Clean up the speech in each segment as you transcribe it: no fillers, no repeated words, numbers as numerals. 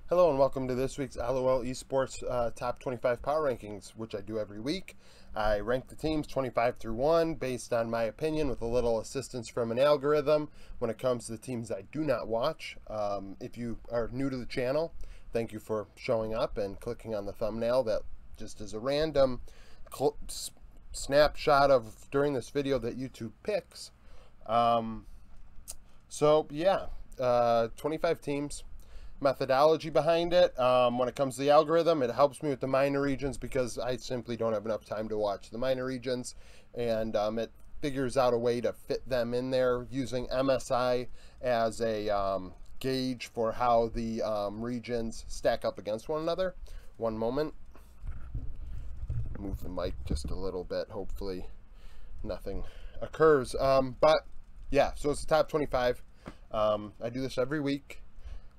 Hello and welcome to this week's LOL Esports Top 25 Power Rankings, which I do every week. I rank the teams 25 through 1 based on my opinion with a little assistance from an algorithm when it comes to the teams I do not watch. If you are new to the channel, thank you for showing up and clicking on the thumbnail. That just is a random snapshot of during this video that YouTube picks. 25 teams. Methodology behind it. When it comes to the algorithm, it helps me with the minor regions because I simply don't have enough time to watch the minor regions, and it figures out a way to fit them in there using MSI as a gauge for how the regions stack up against one another. One moment. Move the mic just a little bit. Hopefully nothing occurs. But yeah, so it's the top 25. I do this every week.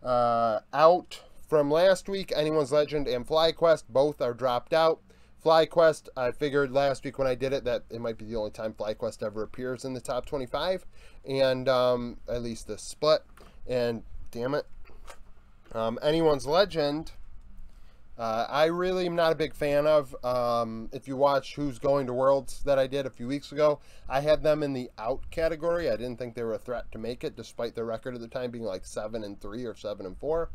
Out from last week, Anyone's Legend and FlyQuest both are dropped out. FlyQuest, I figured last week when I did it that it might be the only time FlyQuest ever appears in the top 25, and at least this split. And damn it, Anyone's Legend, I really am not a big fan of. If you watch Who's Going to Worlds that I did a few weeks ago, I had them in the out category. I didn't think they were a threat to make it, despite their record at the time being like 7-3 or 7-4.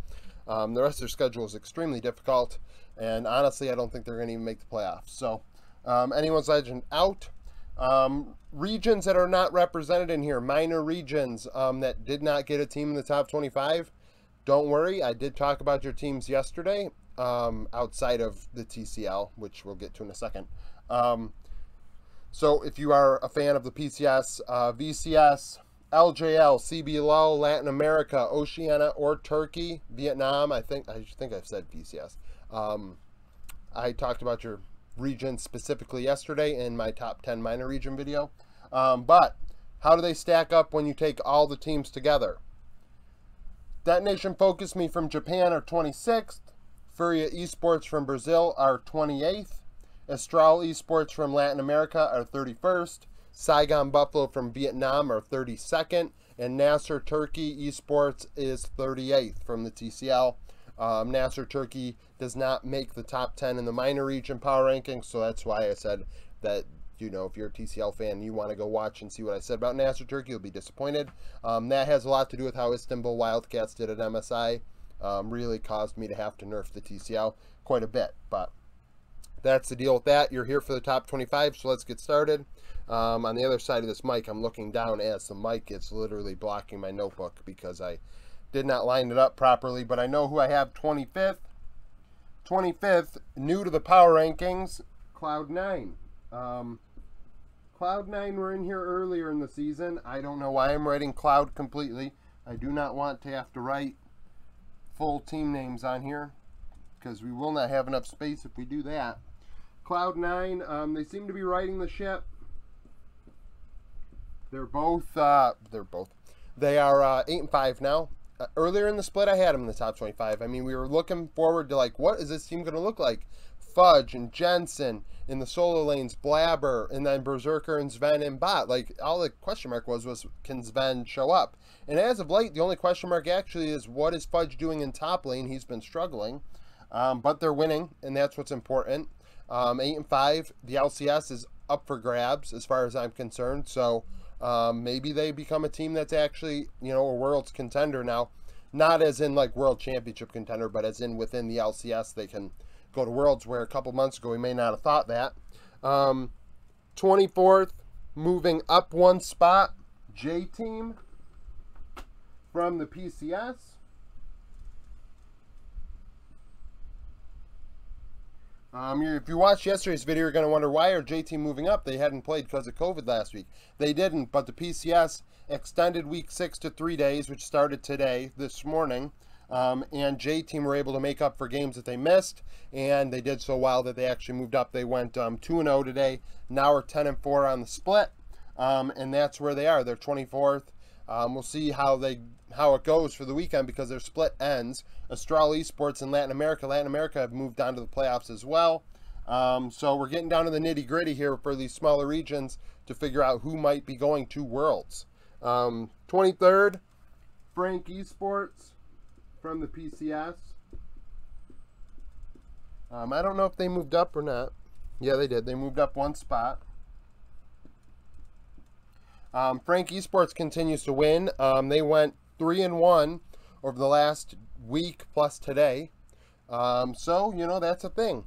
The rest of their schedule is extremely difficult, and honestly, I don't think they're going to even make the playoffs. So, Anyone's Legend out. Regions that are not represented in here, minor regions that did not get a team in the top 25. Don't worry, I did talk about your teams yesterday. Outside of the TCL, which we'll get to in a second. So if you are a fan of the PCS, VCS, LJL, CBLO, Latin America, Oceania, or Turkey, Vietnam, I think I've said VCS. I talked about your region specifically yesterday in my top 10 minor region video. But how do they stack up when you take all the teams together? Detonation Focus Me from Japan are 26th. Furia Esports from Brazil are 28th. Astral Esports from Latin America are 31st. Saigon Buffalo from Vietnam are 32nd. And Nasser Turkey Esports is 38th from the TCL. Nasser Turkey does not make the top 10 in the minor region power rankings, so that's why I said that, you know, if you're a TCL fan, you want to go watch and see what I said about Nasser Turkey, you'll be disappointed. That has a lot to do with how Istanbul Wildcats did at MSI. Really caused me to have to nerf the TCL quite a bit, but that's the deal with that. You're here for the top 25, so let's get started. On the other side of this mic, I'm looking down as the mic is literally blocking my notebook because I did not line it up properly, but I know who I have 25th. 25th, new to the power rankings, Cloud9. Cloud9 were in here earlier in the season. I don't know why I'm writing Cloud completely. I do not want to have to write full team names on here because we will not have enough space if we do that. Cloud9, they seem to be riding the ship. They are 8-5 now. Earlier in the split, I had them in the top 25. I mean, we were looking forward to, like, what is this team going to look like? Fudge and Jensen in the solo lanes, Blabber, and then Berserker and Sven and Bot. Like, all the question mark was can Sven show up? And as of late, the only question mark actually is what is Fudge doing in top lane? He's been struggling, but they're winning, and that's what's important. 8-5, the LCS is up for grabs as far as I'm concerned. So maybe they become a team that's actually, you know, a World's contender now. Not as in like World Championship contender, but as in within the LCS they can go to Worlds, where a couple months ago we may not have thought that. 24th, moving up one spot, J-Team from the PCS. If you watched yesterday's video, you're going to wonder, why are J-Team moving up? They hadn't played because of COVID last week. They didn't, but the PCS extended week 6 to 3 days, which started today, this morning. And J-Team were able to make up for games that they missed, and they did so well that they actually moved up. They went 2-0 today. Now we're 10-4 on the split, and that's where they are. They're 24th. We'll see how it goes for the weekend because their split ends. Astral Esports in Latin America have moved on to the playoffs as well. So we're getting down to the nitty gritty here for these smaller regions to figure out who might be going to Worlds. 23rd, Frank Esports from the PCS. I don't know if they moved up or not. Yeah, they did. They moved up one spot. Frank Esports continues to win. They went 3-1 over the last week plus today. So, you know, that's a thing.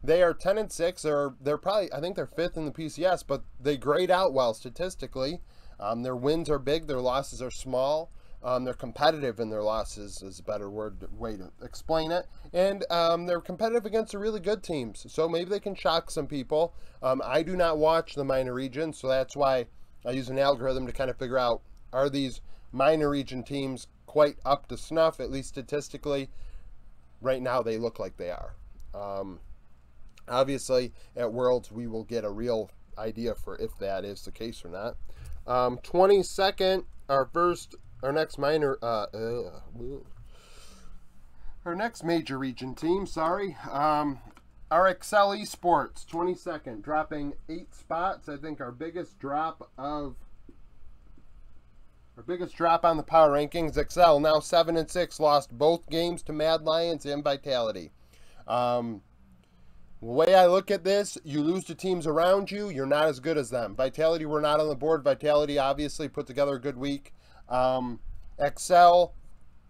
They are 10-6. They're probably, I think they're 5th in the PCS, but they grade out well statistically. Their wins are big, their losses are small. They're competitive in their losses is a better way to explain it. And they're competitive against the really good teams. So maybe they can shock some people. I do not watch the minor regions, so that's why I use an algorithm to kind of figure out, are these minor region teams quite up to snuff, at least statistically? Right now they look like they are. Obviously, at Worlds, we will get a real idea for if that is the case or not. 22nd, our next major region team, sorry. Our Excel Esports, 22nd, dropping 8 spots. I think our biggest drop on the power rankings. Excel now 7-6, lost both games to Mad Lions and Vitality. The way I look at this, you lose to teams around you, you're not as good as them. Vitality were not on the board. Vitality obviously put together a good week. Excel,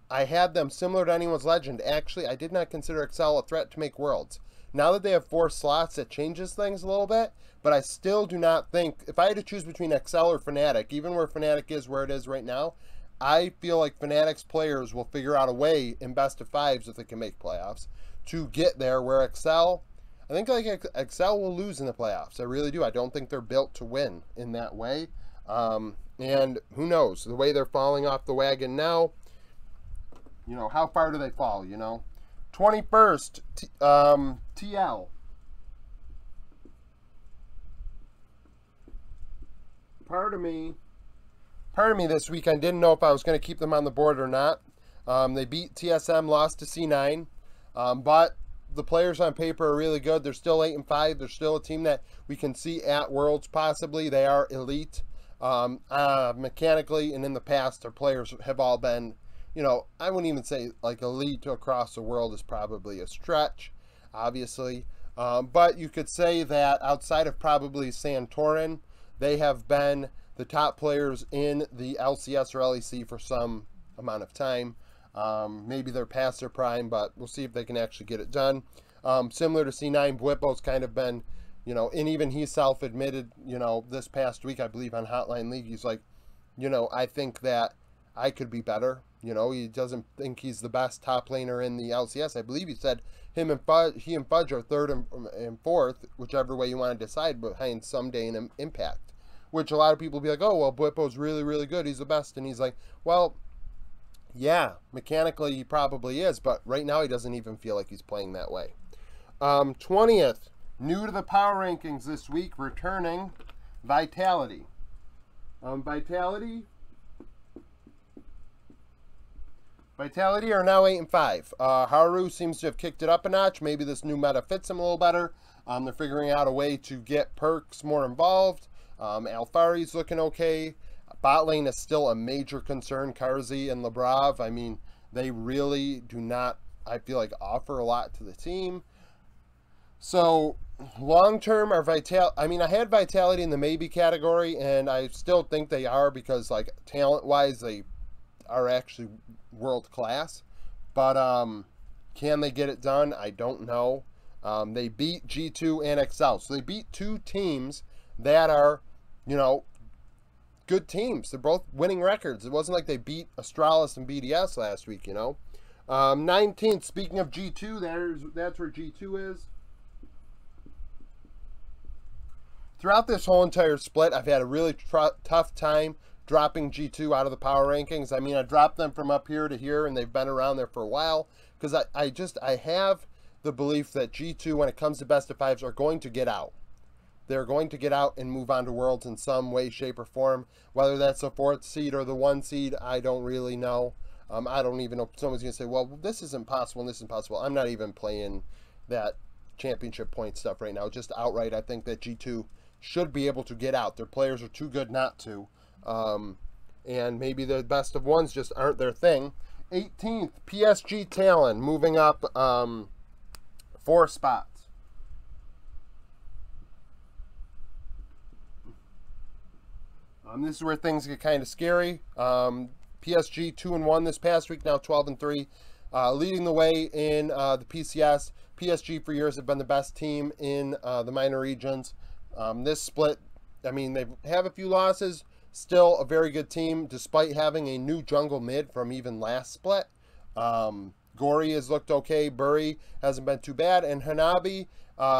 I had them similar to Anyone's Legend. Actually, I did not consider Excel a threat to make Worlds. Now that they have 4 slots, it changes things a little bit, but I still do not think, if I had to choose between Excel or Fnatic, even where Fnatic is where it is right now, I feel like Fnatic's players will figure out a way in best of 5s if they can make playoffs to get there, where Excel, I think like Excel will lose in the playoffs. I really do. I don't think they're built to win in that way. And who knows, the way they're falling off the wagon now, you know, how far do they fall, you know? 21st, TL. Part of me this weekend didn't know if I was going to keep them on the board or not. They beat TSM, lost to C9, but the players on paper are really good. They're still 8-5. They're still a team that we can see at Worlds possibly. They are elite. Mechanically and in the past, their players have all been, you know, I wouldn't even say like elite across the world is probably a stretch, obviously. But you could say that outside of probably Santorin, they have been the top players in the LCS or LEC for some amount of time. Maybe they're past their prime, but we'll see if they can actually get it done. Similar to C9, Bwipo's kind of been, you know, and even he self-admitted, you know, this past week, I believe on Hotline League, he's like, you know, I think that I could be better. You know, he doesn't think he's the best top laner in the LCS. I believe he said he and Fudge are 3rd and 4th, whichever way you want to decide, behind Someday and Impact. Which a lot of people will be like, oh, well, Bwipo's really, really good. He's the best. And he's like, well, yeah, mechanically he probably is, but right now he doesn't even feel like he's playing that way. 20th, new to the power rankings this week, returning, Vitality. Vitality are now 8-5. Haru seems to have kicked it up a notch. Maybe this new meta fits him a little better. They're figuring out a way to get perks more involved. Alfari's looking okay. Bot lane is still a major concern. Karzi and Labrav, I mean, they really do not, I feel like, offer a lot to the team. So, long-term, I mean, I had Vitality in the maybe category, and I still think they are because, like, talent-wise, they are actually world-class. But, can they get it done? I don't know. They beat G2 and Excel. So, they beat 2 teams that are, you know, good teams. They're both winning records. It wasn't like they beat Astralis and BDS last week, you know. 19th, speaking of G2, that's where G2 is. Throughout this whole entire split, I've had a really tough time dropping G2 out of the power rankings. I mean, I dropped them from up here to here, and they've been around there for a while. Because I have the belief that G2, when it comes to best of 5s, are going to get out. They're going to get out and move on to Worlds in some way, shape, or form. Whether that's the 4th seed or the 1 seed, I don't really know. I don't even know if someone's going to say, well, this isn't possible and this isn't possible. I'm not even playing that championship point stuff right now. Just outright, I think that G2 should be able to get out. Their players are too good not to. And maybe the best of 1s just aren't their thing. 18th, PSG Talon moving up 4 4 spots. This is where things get kind of scary. PSG 2-1 this past week, now 12-3, leading the way in the PCS. PSG for years have been the best team in the minor regions. This split, I mean, they have a few losses. Still a very good team, despite having a new jungle mid from even last split. Gori has looked okay. Buri hasn't been too bad. And Hanabi,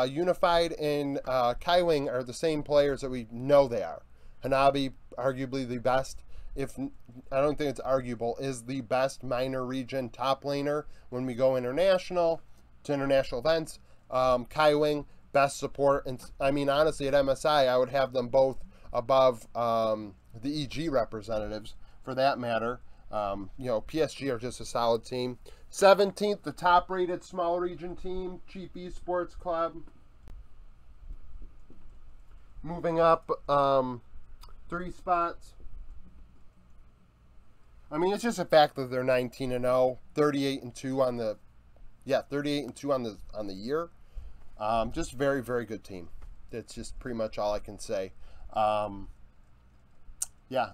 Unified, and Kaiwing are the same players that we know they are. Hanabi, arguably the best, if I don't think it's arguable, is the best minor region top laner when we go international to international events. Kaiwing, best support. And I mean, honestly, at MSI, I would have them both above the EG representatives for that matter. You know, PSG are just a solid team. 17th, the top-rated small region team, Chief Esports Club. Moving up 3 spots. I mean, it's just a fact that they're 19-0, 38-2 on the 38-2 on the year. Just very, very good team. That's just pretty much all I can say. Yeah,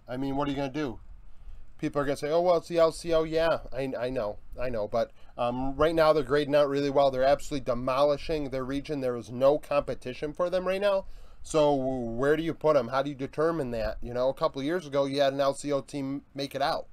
I mean, what are you going to do? People are going to say, oh, well, it's the LCO. Yeah, I know. But right now they're grading out really well. They're absolutely demolishing their region. There is no competition for them right now. So where do you put them? How do you determine that? You know, a couple of years ago, you had an LCO team make it out.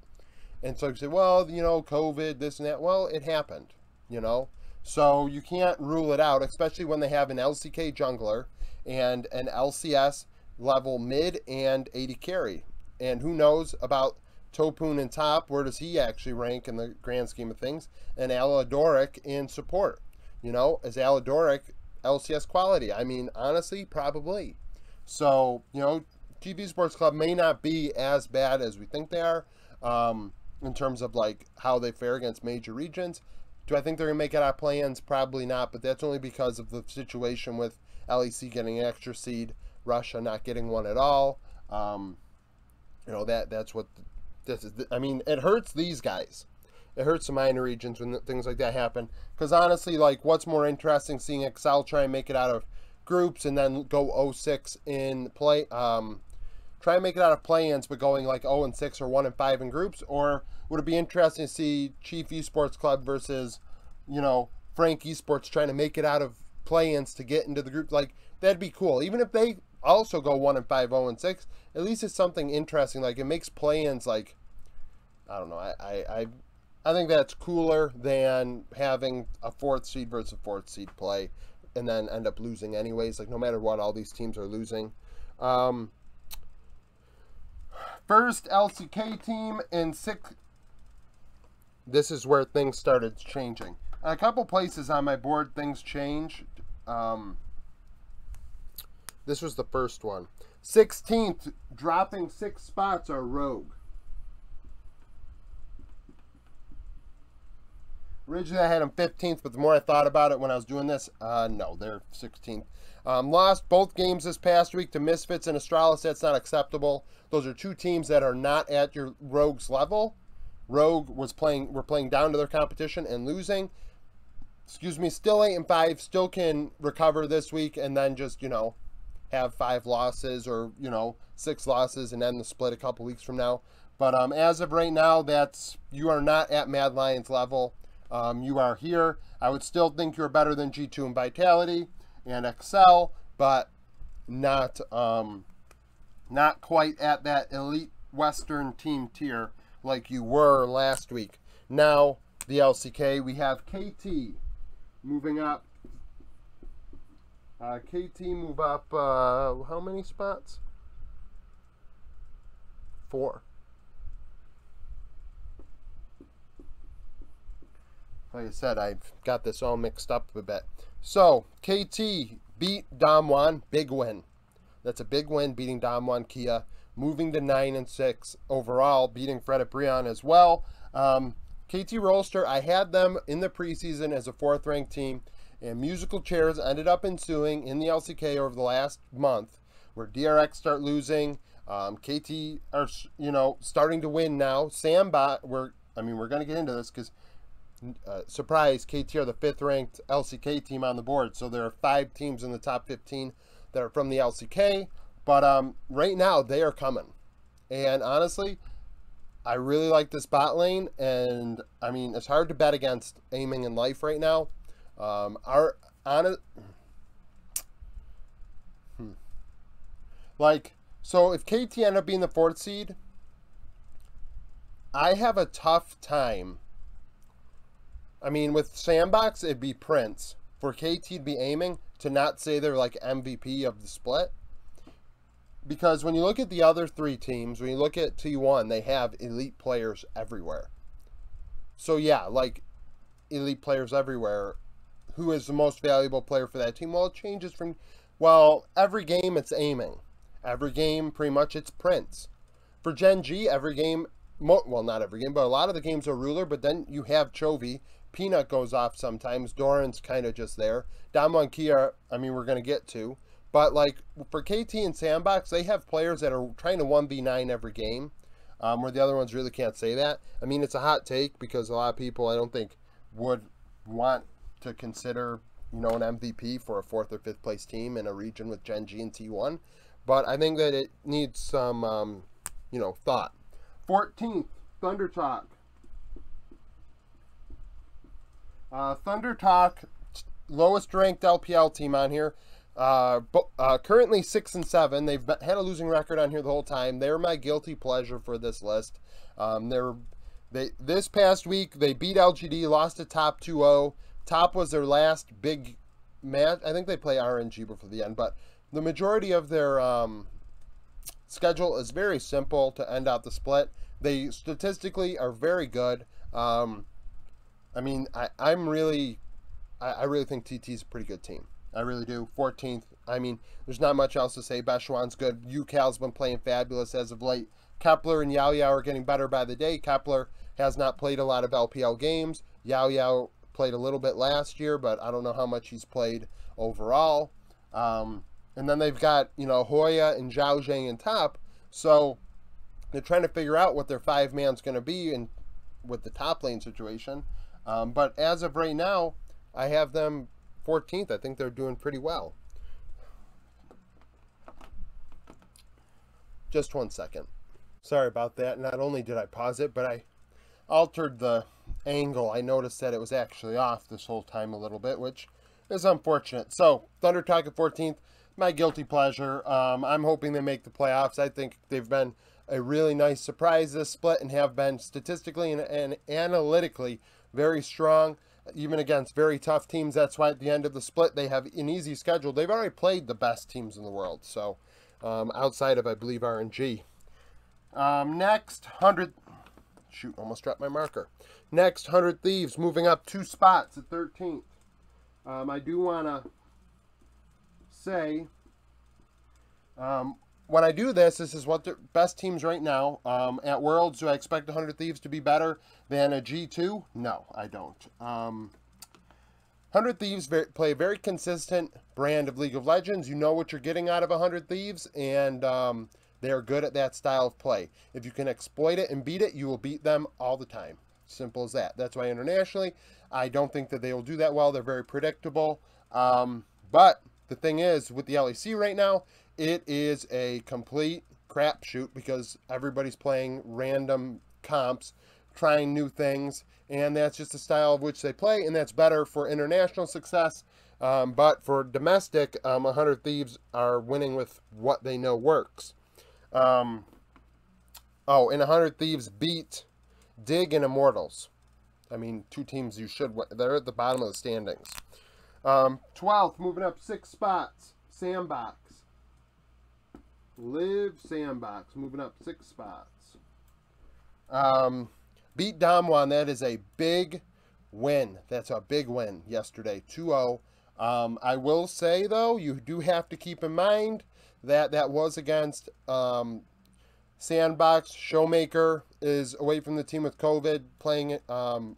And so you say, well, you know, COVID, this and that. Well, it happened, you know. So you can't rule it out, especially when they have an LCK jungler and an LCS level mid and 80 carry. And who knows about Topun and top, where does he actually rank in the grand scheme of things? And Aladoric in support. You know, is Aladoric LCS quality? I mean, honestly, probably. So, you know, Chief Esports Club may not be as bad as we think they are in terms of, like, how they fare against major regions. Do I think they're going to make it out of play-ins? Probably not, but that's only because of the situation with LEC getting an extra seed, Russia not getting one at all. You know, that's what this is. I mean, it hurts these guys. It hurts the minor regions when things like that happen. Because honestly, like, what's more interesting, seeing Excel try and make it out of groups and then go 0-6 in play, try and make it out of play-ins, but going like 0-6 or 1-5 in groups? Or would it be interesting to see Chief Esports Club versus, you know, Frank Esports trying to make it out of play-ins to get into the group? Like, that'd be cool. Even if they also go 1-5, 0-6, at least it's something interesting. Like, it makes play-ins, like, I don't know, I think that's cooler than having a 4th seed versus a 4th seed play and then end up losing anyways. Like, no matter what, all these teams are losing. First LCK team in 6. This is where things started changing. A couple places on my board, things changed. This was the first one. 16th, dropping 6 spots, are Rogue. Originally, I had them 15th, but the more I thought about it when I was doing this, no, they're 16th. Lost both games this past week to Misfits and Astralis. That's not acceptable. Those are 2 teams that are not at your Rogue's level. Rogue were playing down to their competition and losing. Excuse me, still 8-5, still can recover this week and then just, you know, have 5 losses or, you know, 6 losses and end the split a couple weeks from now. But as of right now, you are not at Mad Lions level. You are here. I would still think you're better than G2 and Vitality and Excel, but not quite at that elite Western team tier like you were last week. Now, the LCK, we have KT moving up. KT move up, how many spots? 4. Like I said, I've got this all mixed up a bit. So, KT beat Damwon. Big win. That's a big win, beating Damwon Kia. Moving to 9-6 overall, beating Fred Brion as well. KT Rolster, I had them in the preseason as a 4th ranked team. And musical chairs ended up ensuing in the LCK over the last month, where DRX start losing. KT are, you know, starting to win now. Sambot, we're going to get into this because surprise, KT are the 5th ranked LCK team on the board. So there are 5 teams in the top 15 that are from the LCK. But right now, they are coming. And honestly, I really like this bot lane. And, I mean, it's hard to bet against aiming in life right now. So if KT end up being the 4th seed, I have a tough time. I mean, with Sandbox, it'd be Prince. For KT, it'd be aiming to not say they're like MVP of the split. Because when you look at the other 3 teams, when you look at T1, they have elite players everywhere. So yeah, like elite players everywhere. Who is the most valuable player for that team? Well, it changes from, well, every game it's aiming. Every game, pretty much, it's Prince. For Gen G, every game, well, not every game, but a lot of the games are Ruler, but then you have Chovy. Peanut goes off sometimes. Doran's kind of just there. Damo and Kia, I mean, we're going to get to. But, like, for KT and Sandbox, they have players that are trying to 1v9 every game, where the other ones really can't say that. I mean, it's a hot take because a lot of people, I don't think, would want to consider, you know, an MVP for a 4th or 5th place team in a region with Gen G and T1. But I think that it needs some, you know, thought. 14th, Thunder Talk. Thunder Talk, lowest ranked LPL team on here. Currently 6-7. They've had a losing record on here the whole time. They're my guilty pleasure for this list. This past week they beat LGD, lost to Top 2-0. Top was their last big match. I think they play RNG before the end, but the majority of their schedule is very simple to end out the split. They statistically are very good. I mean, I really think TT's a pretty good team. I really do. 14th. I mean, there's not much else to say. Bechuan's good. UCal's been playing fabulous as of late. Kepler and Yao Yao are getting better by the day. Kepler has not played a lot of LPL games. Yao Yao played a little bit last year, but I don't know how much he's played overall. And then they've got, you know, Hoya and Zhao Zhang in top. So they're trying to figure out what their 5-man's going to be with the top lane situation. But as of right now, I have them 14th. I think they're doing pretty well. Just 1 second. Sorry about that. Not only did I pause it, but I altered the angle. I noticed that it was actually off this whole time a little bit, which is unfortunate. So, Thunder Talk at 14th. My guilty pleasure. I'm hoping they make the playoffs. I think they've been a really nice surprise this split and have been statistically and analytically very strong, even against very tough teams. That's why at the end of the split they have an easy schedule. They've already played the best teams in the world, so outside of, I believe, RNG. Next, 100... Shoot, almost dropped my marker. Next, 100 Thieves, moving up 2 spots at 13th. I do want to say, when I do this, this is what the best teams right now. At Worlds, do I expect 100 Thieves to be better than a G2? No, I don't. 100 Thieves play a very consistent brand of League of Legends. You know what you're getting out of 100 Thieves, and they are good at that style of play. If you can exploit it and beat it, you will beat them all the time. Simple as that. That's why internationally, I don't think that they will do that well. They're very predictable. But the thing is, with the LEC right now, it is a complete crapshoot because everybody's playing random comps, trying new things, and that's just the style of which they play, and that's better for international success. But for domestic, 100 Thieves are winning with what they know works. And 100 Thieves beat Dig and Immortals. I mean, 2 teams you should win. They're at the bottom of the standings. 12th, moving up 6 spots. Sandbox. Live Sandbox, moving up 6 spots. Beat Damwon. That is a big win. That's a big win yesterday, 2-0. I will say, though, you do have to keep in mind that that was against Sandbox. Showmaker is away from the team with COVID, playing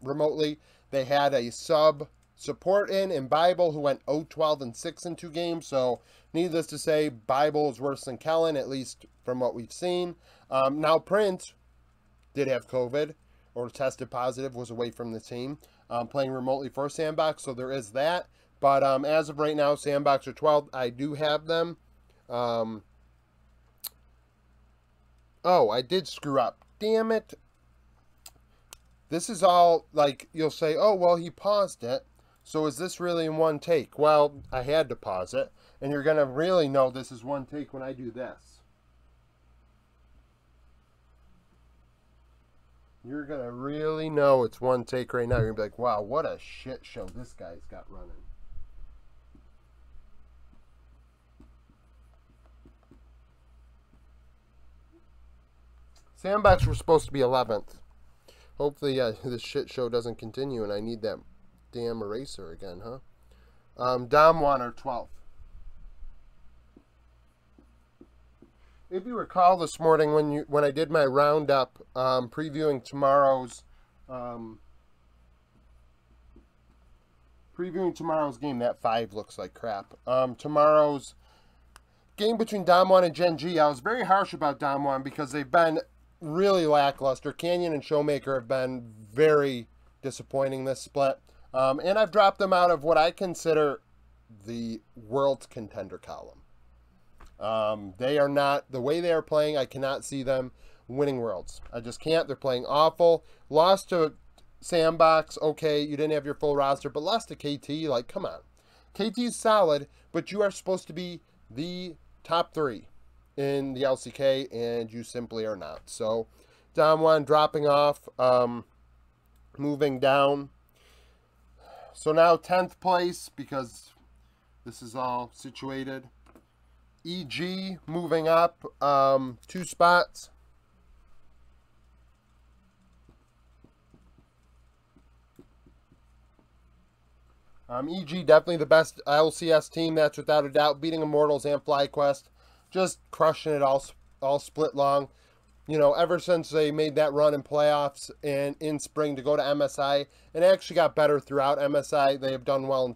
remotely. They had a sub support in Bible, who went 0-12-6 in 2 games. So, needless to say, Bible is worse than Kellen, at least from what we've seen. Now, Prince did have COVID. or tested positive was away from the team, playing remotely for Sandbox, so there is that. But as of right now, Sandbox are 12th. I do have them. Oh, I did screw up. Damn it. This is all, like, you'll say, oh, well, he paused it. So is this really in one take? Well, I had to pause it. And you're going to really know this is one take when I do this. You're going to really know it's one take right now. You're going to be like, wow, what a shit show this guy's got running. Sandbox were supposed to be 11th. Hopefully this shit show doesn't continue and I need that damn eraser again, huh? Dom1 are 12th. If you recall this morning when I did my roundup previewing tomorrow's game, that 5 looks like crap. Tomorrow's game between Dom1 and Gen.g, I was very harsh about Dom1 because they've been really lackluster. Canyon and Showmaker have been very disappointing this split. And I've dropped them out of what I consider the world contender column. They are not, the way they are playing, I cannot see them winning worlds. I just can't. They're playing awful. Lost to Sandbox, okay, you didn't have your full roster, but lost to KT, like, come on. KT is solid, but you are supposed to be the top 3 in the LCK, and you simply are not. So, Dom1 dropping off, moving down. So now 10th place, because this is all situated. EG moving up 2 spots. EG definitely the best LCS team, that's without a doubt. Beating Immortals and FlyQuest. Just crushing it all split long. You know, ever since they made that run in playoffs and in spring to go to MSI, and actually got better throughout MSI. They have done well in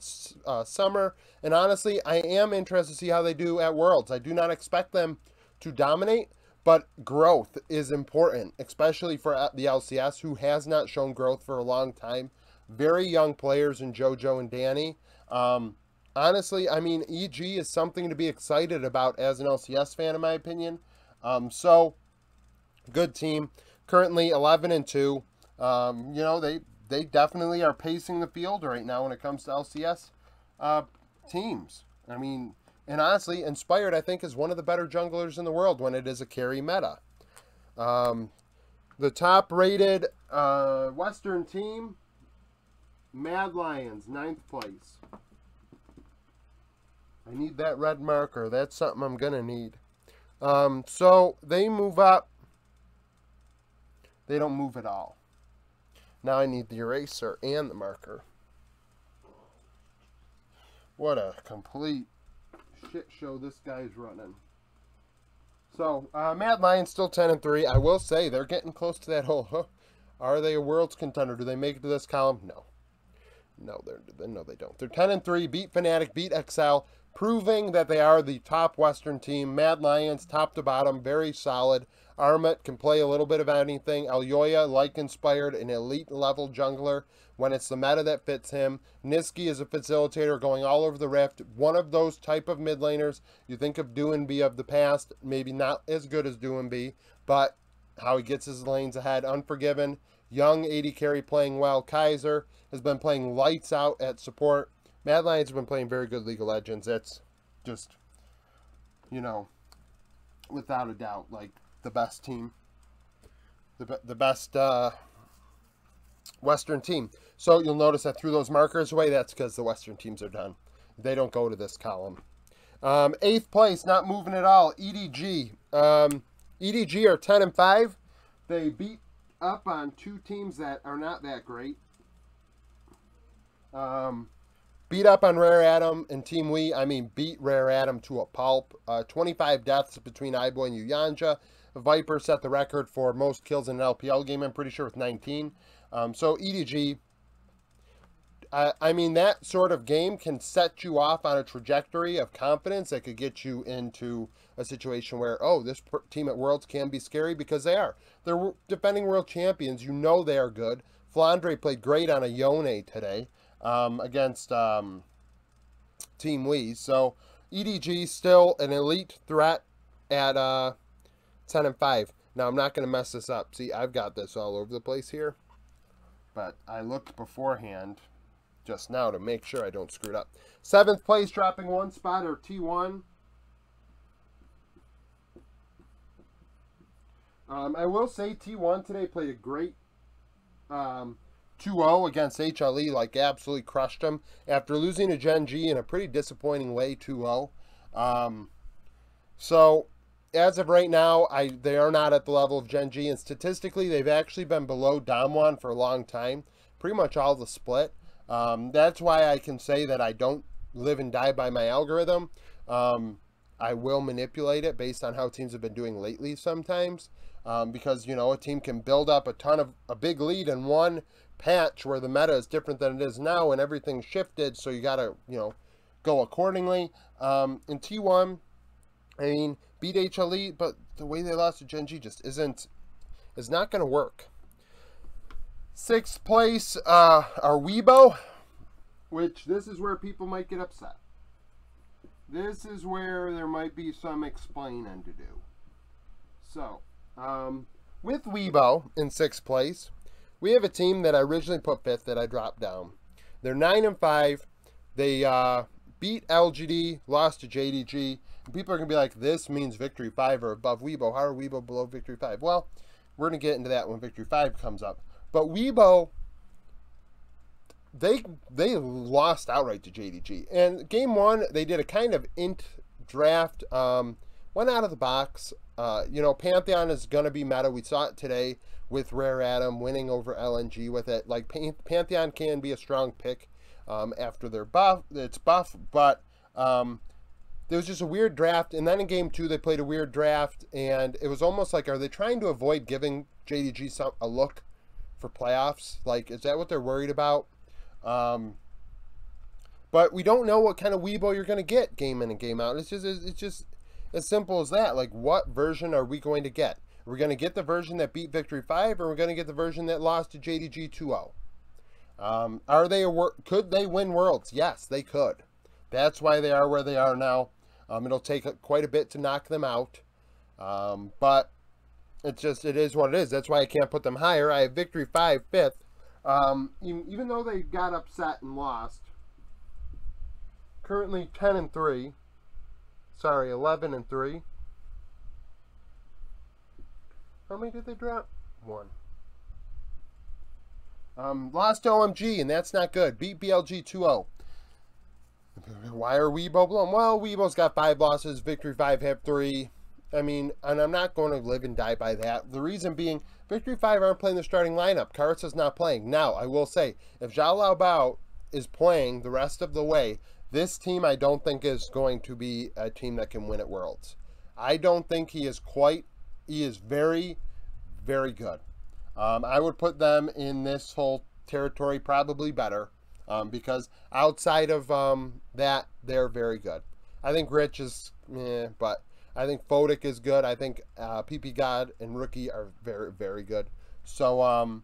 summer. And honestly, I am interested to see how they do at Worlds. I do not expect them to dominate, but growth is important, especially for the LCS, who has not shown growth for a long time. Very young players in JoJo and Danny. Honestly, I mean, EG is something to be excited about as an LCS fan, in my opinion. So, good team. Currently 11-2. You know, they definitely are pacing the field right now when it comes to LCS teams. I mean, and honestly, Inspired, I think, is one of the better junglers in the world when it is a carry meta. The top-rated Western team, Mad Lions, 9th place. I need that red marker. That's something I'm going to need. So they move up. They don't move at all. Now I need the eraser and the marker. What a complete shit show this guy's running. So, Mad Lions still 10-3. I will say they're getting close to that whole, are they a world's contender? Do they make it to this column? No. No, they don't. They're 10-3, beat Fnatic, beat XL, proving that they are the top Western team. Mad Lions, top to bottom, very solid. Armit can play a little bit of anything. Elyoya, like Inspired, an elite level jungler when it's the meta that fits him. Niski is a facilitator going all over the rift. One of those type of mid laners. You think of Doinb of the past, maybe not as good as Doinb, but how he gets his lanes ahead. Unforgiven, young AD carry playing well. Kaiser has been playing lights out at support. Mad Lions have been playing very good League of Legends. It's just, you know, without a doubt, like, the best team. The best Western team. So you'll notice I threw those markers away. That's because the Western teams are done. They don't go to this column. 8th place, not moving at all. EDG. EDG are 10-5. They beat up on 2 teams that are not that great. Beat up on Rare Atom and Team Wii. I mean, beat Rare Atom to a pulp. 25 deaths between iBoy and Uyanja. Viper set the record for most kills in an LPL game, I'm pretty sure, with 19. So EDG, I mean, that sort of game can set you off on a trajectory of confidence that could get you into a situation where, oh, this team at Worlds can be scary, because they are. They're defending world champions. You know they are good. Flandre played great on a Yone today against Team Wii. So EDG still an elite threat at 10-5. Now, I'm not going to mess this up. See, I've got this all over the place here. But I looked beforehand just now to make sure I don't screw it up. 7th place, dropping 1 spot, or T1. I will say T1 today played a great 2-0 against HLE, like absolutely crushed them after losing to Gen G in a pretty disappointing way, 2-0. So as of right now, they are not at the level of Gen G, and statistically, they've actually been below Damwon for a long time, pretty much all the split. That's why I can say that I don't live and die by my algorithm. I will manipulate it based on how teams have been doing lately sometimes, because, you know, a team can build up a big lead in one patch where the meta is different than it is now and everything's shifted, so you got to, you know, go accordingly. In T1, I mean, beat HLE, but the way they lost to Gen G just is not going to work. 6th place are Weibo, which this is where people might get upset. This is where there might be some explaining to do. So, with Weibo in 6th place, we have a team that I originally put 5th that I dropped down. They're 9-5. They beat LGD, lost to JDG. And people are going to be like, this means Victory 5 or above Weibo. How are Weibo below Victory 5? Well, we're going to get into that when Victory 5 comes up. But Weibo, they lost outright to JDG. And game 1, they did a kind of int draft. Went out of the box. You know, Pantheon is going to be meta. We saw it today with Rare Atom winning over LNG with it. Like, Pantheon can be a strong pick after their buff. It's buff, but there was just a weird draft. And then in game 2, they played a weird draft. And it was almost like, are they trying to avoid giving JDG a look for playoffs? Like, is that what they're worried about? But we don't know what kind of Weibo you're going to get game in and game out. It's just as simple as that. Like, what version are we going to get? Are we going to get the version that beat Victory 5, or are we going to get the version that lost to JDG 2-0? Could they win Worlds? Yes, they could. That's why they are where they are now. It'll take quite a bit to knock them out. But it is what it is. That's why I can't put them higher. I have Victory 5 5th. Even though they got upset and lost, currently 10-3. Sorry, 11-3. How many did they drop? 1. Lost to OMG, and that's not good. Beat BLG 2-0. Why are Weibo blown? Well, Weibo's got 5 losses. Victory 5 have 3. I mean, and I'm not going to live and die by that. The reason being, Victory 5 aren't playing the starting lineup. Karasa's not playing. Now, I will say, if Zhao Lao Bao is playing the rest of the way, this team I don't think is going to be a team that can win at Worlds. I don't think he is very, very good. I would put them in this whole territory probably better, because outside of that, they're very good. I think Rich is but I think Fodic is good. I think PP God and Rookie are very, very good. So,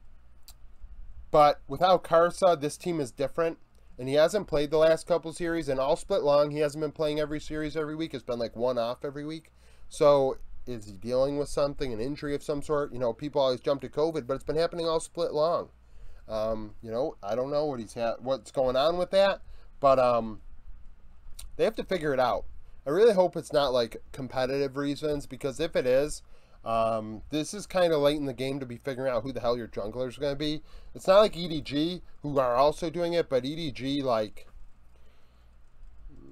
but without Karsa, this team is different. And he hasn't played the last couple series, and all split long, he hasn't been playing every series every week. It's been like one off every week. So is he dealing with something, an injury of some sort? You know, people always jump to COVID, but it's been happening all split long. You know, I don't know what's going on with that, but they have to figure it out. I really hope it's not like competitive reasons, because if it is, this is kind of late in the game to be figuring out who the hell your jungler is going to be. It's not like EDG, who are also doing it, but EDG, like,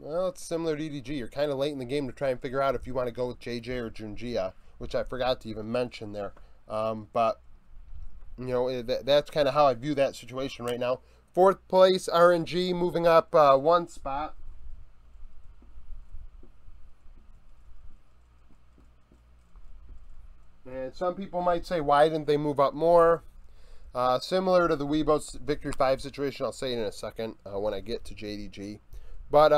well, it's similar to EDG. You're kind of late in the game to try and figure out if you want to go with JJ or Junjia, which I forgot to even mention there. But, you know, that's kind of how I view that situation right now. 4th place, RNG, moving up 1 spot. And some people might say, why didn't they move up more? Similar to the Weibo's Victory 5 situation, I'll say it in a second when I get to JDG. But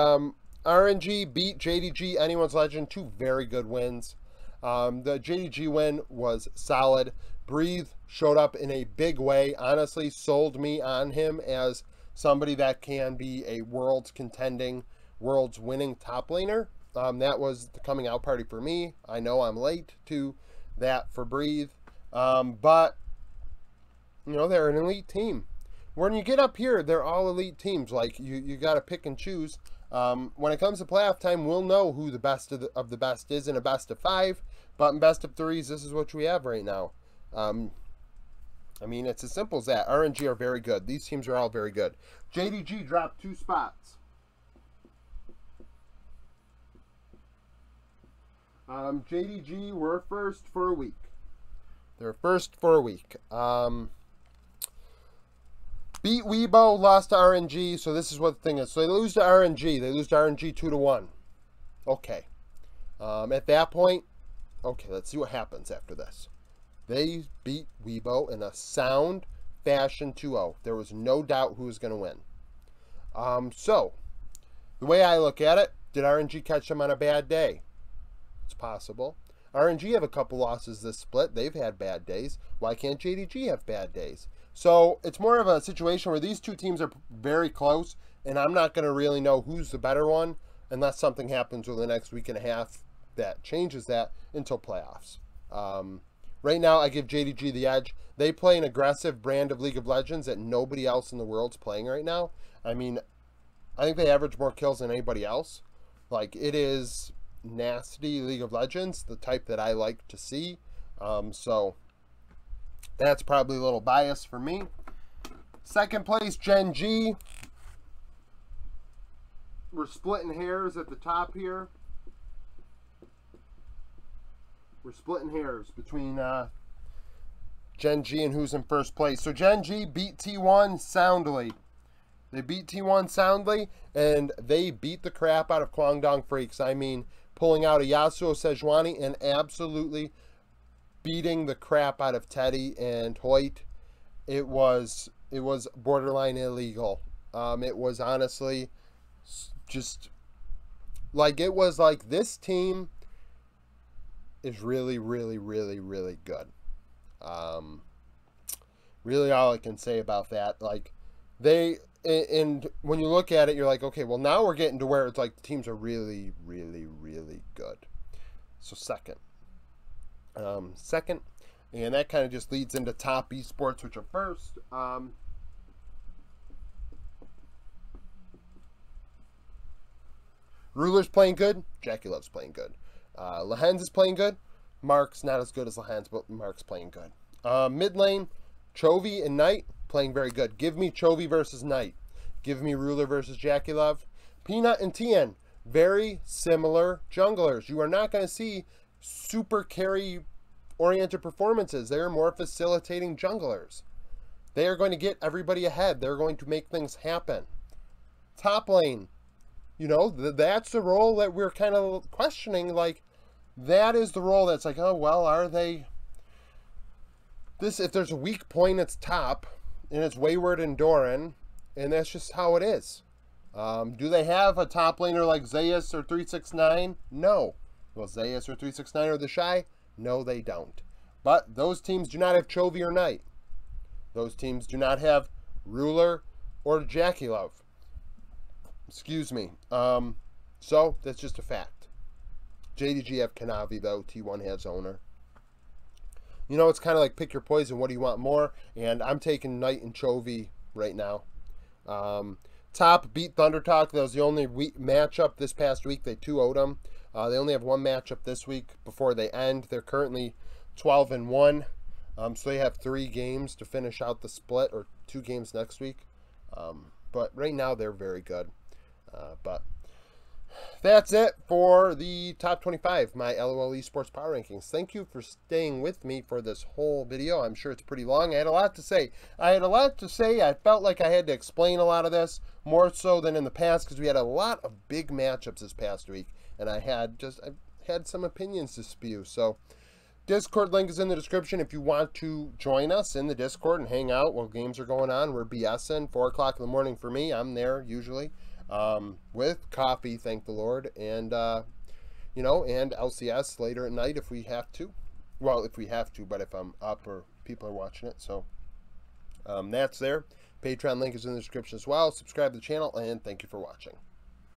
RNG beat JDG, Anyone's Legend, 2 very good wins. The JDG win was solid. Breathe showed up in a big way. Honestly, sold me on him as somebody that can be a world's contending, world's winning top laner. That was the coming out party for me. I know I'm late to that for Breathe. But, you know, they're an elite team. When you get up here, they're all elite teams. Like, you got to pick and choose. When it comes to playoff time, we'll know who the best of the best is in a best of 5. But in best of 3s, this is what we have right now. I mean, it's as simple as that. RNG are very good. These teams are all very good. JDG dropped 2 spots. JDG were first for a week. They're first for a week. Beat Weibo, lost to RNG. So this is what the thing is. So they lose to RNG. They lose to RNG 2-1. Okay. At that point, okay, let's see what happens after this. They beat Weibo in a sound fashion 2-0. There was no doubt who was going to win. So, the way I look at it, did RNG catch them on a bad day? It's possible. RNG have a couple losses this split. They've had bad days. Why can't JDG have bad days? So, it's more of a situation where these two teams are very close, and I'm not going to really know who's the better one unless something happens over the next week and a half that changes that until playoffs. Right now, I give JDG the edge. They play an aggressive brand of League of Legends that nobody else in the world's playing right now. I mean, I think they average more kills than anybody else. Like, it is nasty League of Legends, the type that I like to see. So, that's probably a little bias for me. Second place, Gen.g. We're splitting hairs at the top here. We're splitting hairs between Gen.g and who's in first place. So Gen.g beat T1 soundly. They beat T1 soundly, and they beat the crap out of Kwangdong Freaks. I mean, pulling out a Yasuo Sejuani and absolutely beating the crap out of Teddy and Hoyt. It was borderline illegal. It was honestly just like, it was like, this team is really, really, really, really good. Really all I can say about that. Like, and when you look at it, you're like, okay, well, now we're getting to where it's like the teams are really, really, really good. So second. And that kind of just leads into top esports, which are first. Ruler's playing good. Jackie Love's playing good. Lehens is playing good. Mark's not as good as Lehens, but Mark's playing good. Mid lane, Chovy and Knight playing very good. Give me Chovy versus Knight. Give me Ruler versus Jackie Love. Peanut and Tien, very similar junglers. You are not going to see super carry-oriented performances. They are more facilitating junglers. They are going to get everybody ahead. They're going to make things happen. Top lane, you know, that's the role that we're kind of questioning. Like, that is the role that's like, oh, well, are they... If there's a weak point, it's top, and it's Wayward and Doran, and that's just how it is. Do they have a top laner like Zeus or 369? No. Well, Zeus or 369 or the Shy? No, they don't. But those teams do not have Chovy or Knight. Those teams do not have Ruler or Jackie Love. Excuse me. So, that's just a fact. JDG have Kanavi, though. T1 has Owner. You know, it's kind of like pick your poison. What do you want more? And I'm taking Knight and Chovy right now. Top beat Thundertalk. That was the only matchup this past week. They 2-0'd them. They only have one matchup this week before they end. They're currently 12-1. So they have 3 games to finish out the split, or 2 games next week. But right now they're very good. But that's it for the top 25, my LOL Esports Power Rankings. Thank you for staying with me for this whole video. I'm sure it's pretty long. I had a lot to say. I felt like I had to explain a lot of this, more so than in the past, because we had a lot of big matchups this past week, and I had some opinions to spew. So Discord link is in the description if you want to join us in the Discord and hang out while games are going on. We're BSing 4 o'clock in the morning for me. I'm there usually with coffee, thank the Lord, and you know, and LCS later at night if we have to. Well, if we have to, but if I'm up or people are watching it. So that's there. Patreon link is in the description as well. Subscribe to the channel, and thank you for watching.